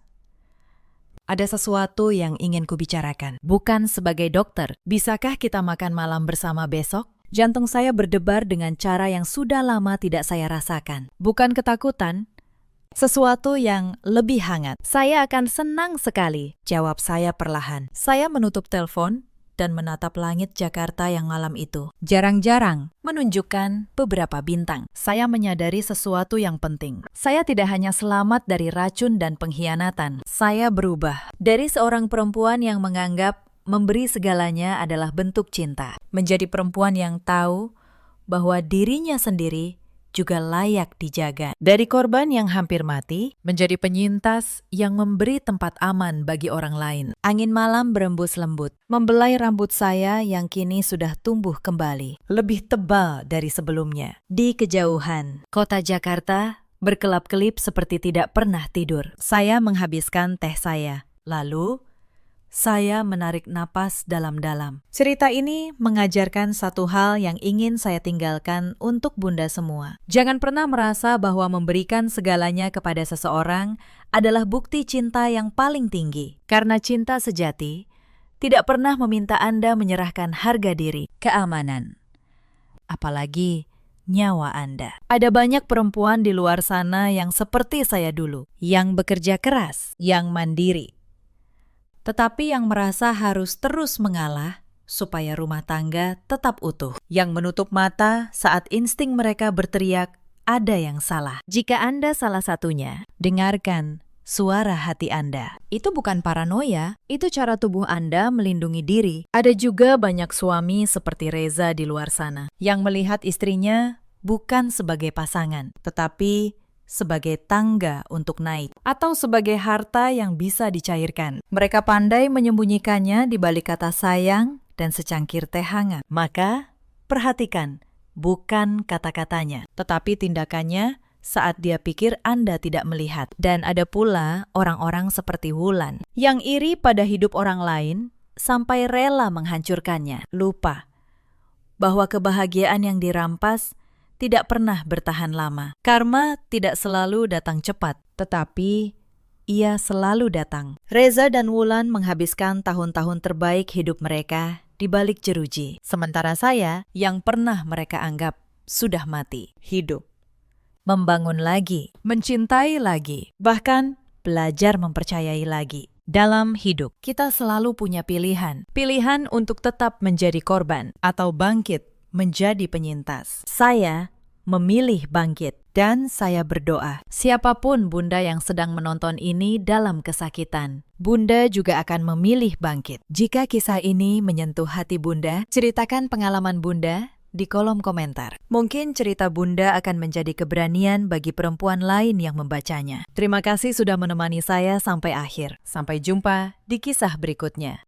ada sesuatu yang ingin kubicarakan. Bukan sebagai dokter. Bisakah kita makan malam bersama besok? Jantung saya berdebar dengan cara yang sudah lama tidak saya rasakan. Bukan ketakutan, sesuatu yang lebih hangat. Saya akan senang sekali, jawab saya perlahan. Saya menutup telepon dan menatap langit Jakarta yang malam itu jarang-jarang menunjukkan beberapa bintang. Saya menyadari sesuatu yang penting. Saya tidak hanya selamat dari racun dan pengkhianatan. Saya berubah dari seorang perempuan yang menganggap memberi segalanya adalah bentuk cinta, menjadi perempuan yang tahu bahwa dirinya sendiri juga layak dijaga. Dari korban yang hampir mati, menjadi penyintas yang memberi tempat aman bagi orang lain. Angin malam berembus lembut, membelai rambut saya yang kini sudah tumbuh kembali, lebih tebal dari sebelumnya. Di kejauhan, kota Jakarta berkelap-kelip seperti tidak pernah tidur. Saya menghabiskan teh saya, lalu saya menarik napas dalam-dalam. Cerita ini mengajarkan satu hal yang ingin saya tinggalkan untuk Bunda semua. Jangan pernah merasa bahwa memberikan segalanya kepada seseorang adalah bukti cinta yang paling tinggi. Karena cinta sejati tidak pernah meminta Anda menyerahkan harga diri, keamanan, apalagi nyawa Anda. Ada banyak perempuan di luar sana yang seperti saya dulu, yang bekerja keras, yang mandiri, tetapi yang merasa harus terus mengalah supaya rumah tangga tetap utuh. Yang menutup mata saat insting mereka berteriak, ada yang salah. Jika Anda salah satunya, dengarkan suara hati Anda. Itu bukan paranoia, itu cara tubuh Anda melindungi diri. Ada juga banyak suami seperti Reza di luar sana, yang melihat istrinya bukan sebagai pasangan, tetapi sebagai tangga untuk naik, atau sebagai harta yang bisa dicairkan. Mereka pandai menyembunyikannya di balik kata sayang dan secangkir teh hangat. Maka, perhatikan, bukan kata-katanya, tetapi tindakannya saat dia pikir Anda tidak melihat. Dan ada pula orang-orang seperti Wulan, yang iri pada hidup orang lain sampai rela menghancurkannya. Lupa bahwa kebahagiaan yang dirampas tidak pernah bertahan lama. Karma tidak selalu datang cepat, tetapi ia selalu datang. Reza dan Wulan menghabiskan tahun-tahun terbaik hidup mereka di balik jeruji. Sementara saya, yang pernah mereka anggap sudah mati, hidup, membangun lagi, mencintai lagi, bahkan belajar mempercayai lagi. Dalam hidup, kita selalu punya pilihan. Pilihan untuk tetap menjadi korban atau bangkit menjadi penyintas. Saya memilih bangkit dan saya berdoa. Siapapun Bunda yang sedang menonton ini dalam kesakitan, Bunda juga akan memilih bangkit. Jika kisah ini menyentuh hati Bunda, ceritakan pengalaman Bunda di kolom komentar. Mungkin cerita Bunda akan menjadi keberanian bagi perempuan lain yang membacanya. Terima kasih sudah menemani saya sampai akhir. Sampai jumpa di kisah berikutnya.